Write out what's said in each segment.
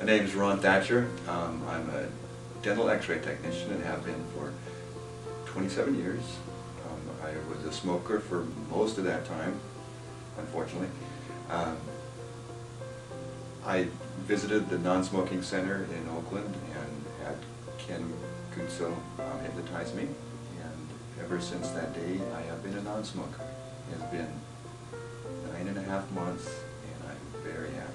My name is Ron Thatcher. I'm a dental x-ray technician and have been for 27 years. I was a smoker for most of that time, unfortunately. I visited the non-smoking center in Oakland and had Ken Guzzo hypnotize me, and ever since that day I have been a non-smoker. It has been 9.5 months and I'm very happy.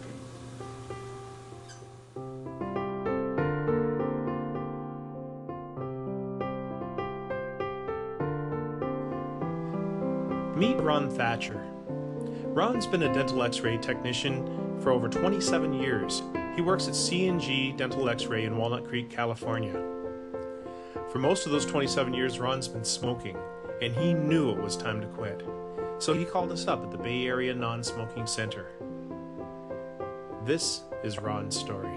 Meet Ron Thatcher. Ron's been a dental x-ray technician for over 27 years. He works at C&G Dental X-Ray in Walnut Creek, California. For most of those 27 years, Ron's been smoking, and he knew it was time to quit. So he called us up at the Bay Area Non-Smoking Center. This is Ron's story.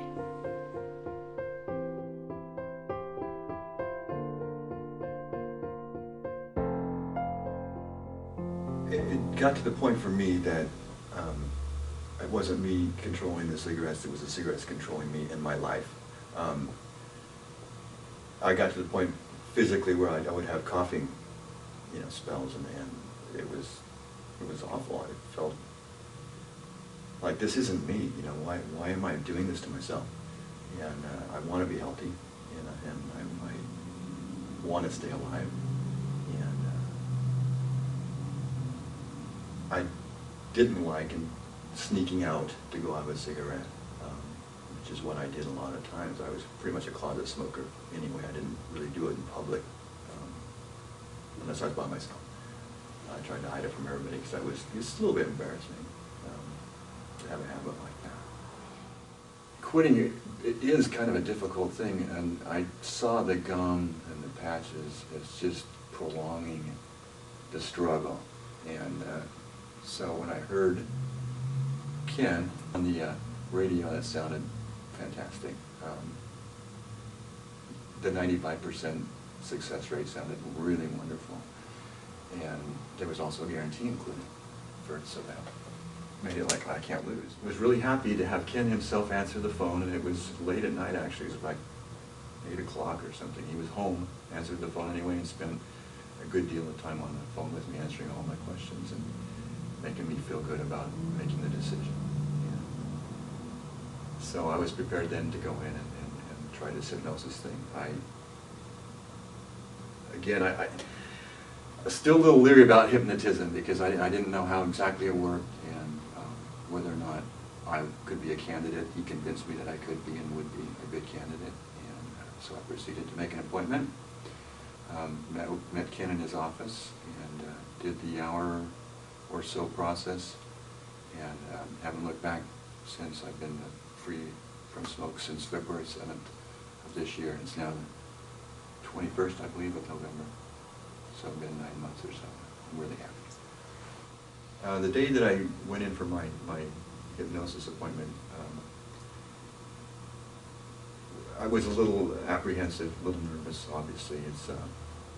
It got to the point for me that it wasn't me controlling the cigarettes, it was the cigarettes controlling me in my life. I got to the point physically where I would have coughing, spells, and it was awful. I felt like this isn't me. Why am I doing this to myself? And I want to be healthy, and I want to stay alive. And I didn't like sneaking out to go have a cigarette, which is what I did a lot of times. I was pretty much a closet smoker anyway. I didn't really do it in public, unless I was by myself. I tried to hide it from everybody because it's a little bit embarrassing to have a habit like that. Quitting it is kind of a difficult thing, and I saw the gum and the patches as just prolonging the struggle. And so when I heard Ken on the radio, that sounded fantastic. The 95% success rate sounded really wonderful. And there was also a guarantee included for it, so that made it like I can't lose. I was really happy to have Ken himself answer the phone, and it was late at night actually. It was like 8 o'clock or something. He was home, answered the phone anyway, and spent a good deal of time on the phone with me, answering all my questions and making me feel good about making the decision. So I was prepared then to go in and try this hypnosis thing. I was still a little leery about hypnotism because I didn't know how exactly it worked and whether or not I could be a candidate. He convinced me that I could be and would be a good candidate, and so I proceeded to make an appointment. Met Ken in his office and did the hour or so process, and haven't looked back since. I've been free from smoke since February 7th of this year, and it's now the 21st, I believe, of November. So it's been 9 months or so. I'm really happy. The day that I went in for my hypnosis appointment, I was a little apprehensive, a little nervous. Obviously, it's a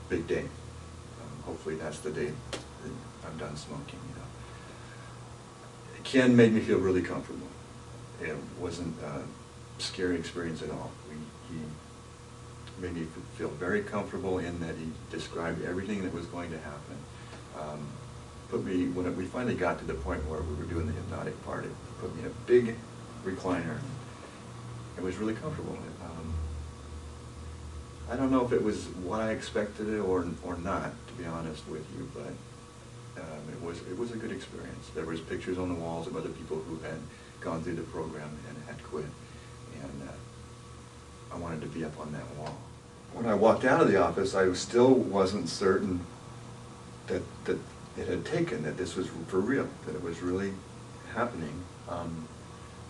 big day. Hopefully that's the day that I'm done smoking. Ken made me feel really comfortable. It wasn't a scary experience at all. He made me feel very comfortable in that he described everything that was going to happen. When we finally got to the point where we were doing the hypnotic part, it put me in a big recliner. It was really comfortable. I don't know if it was what I expected it or not, to be honest with you, but it was a good experience. There was pictures on the walls of other people who had gone through the program and had quit, and I wanted to be up on that wall. When I walked out of the office, I still wasn't certain that it had taken, that this was for real, that it was really happening.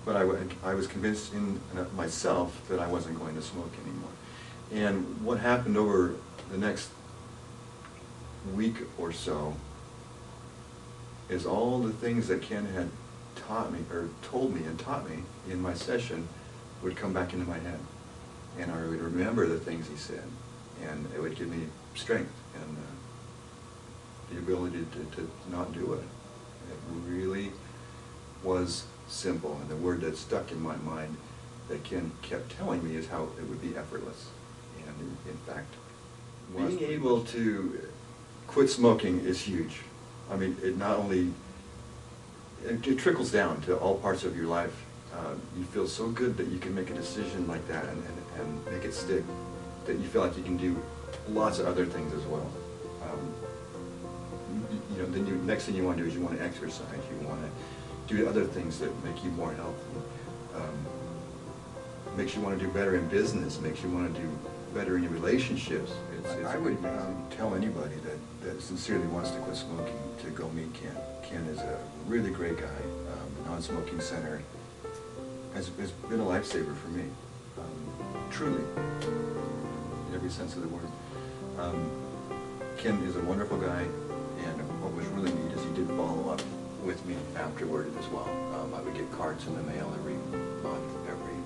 But I was convinced in myself that I wasn't going to smoke anymore. And what happened over the next week or so is all the things that Ken had taught me, or told me and taught me in my session, would come back into my head. And I would remember the things he said, and it would give me strength and the ability to not do it. It really was simple, and the word that stuck in my mind that Ken kept telling me is how it would be effortless. And in fact, being able to quit smoking is huge. I mean, it not only, it trickles down to all parts of your life. You feel so good that you can make a decision like that and make it stick, that you feel like you can do lots of other things as well. You know, then next thing you want to do is you want to exercise. You want to do other things that make you more healthy. Makes you want to do better in business. Makes you want to do better in your relationships. I would tell anybody that sincerely wants to quit smoking to go meet Ken. Ken is a really great guy. Non-smoking center has been a lifesaver for me, truly, in every sense of the word. Ken is a wonderful guy, and what was really neat is he did follow up with me afterward as well. I would get cards in the mail every month, every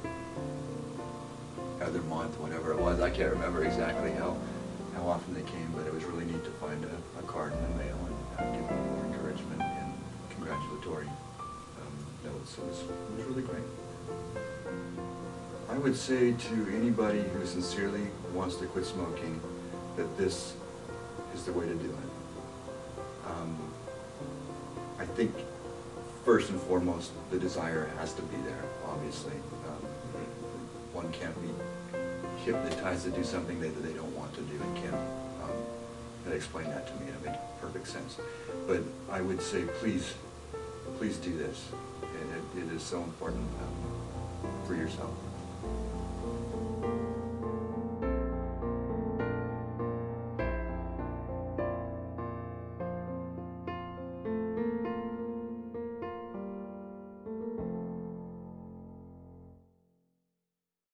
other month, whatever it was. I can't remember exactly how often they came, but it was really neat to find a card in the mail and give me more encouragement and congratulatory notes. So it was really great. I would say to anybody who sincerely wants to quit smoking that this is the way to do it. I think first and foremost the desire has to be there, obviously. One can't be hypnotized to do something that they don't want to do, and Ken explained that to me, and it made perfect sense. But I would say please do this. It is so important for yourself.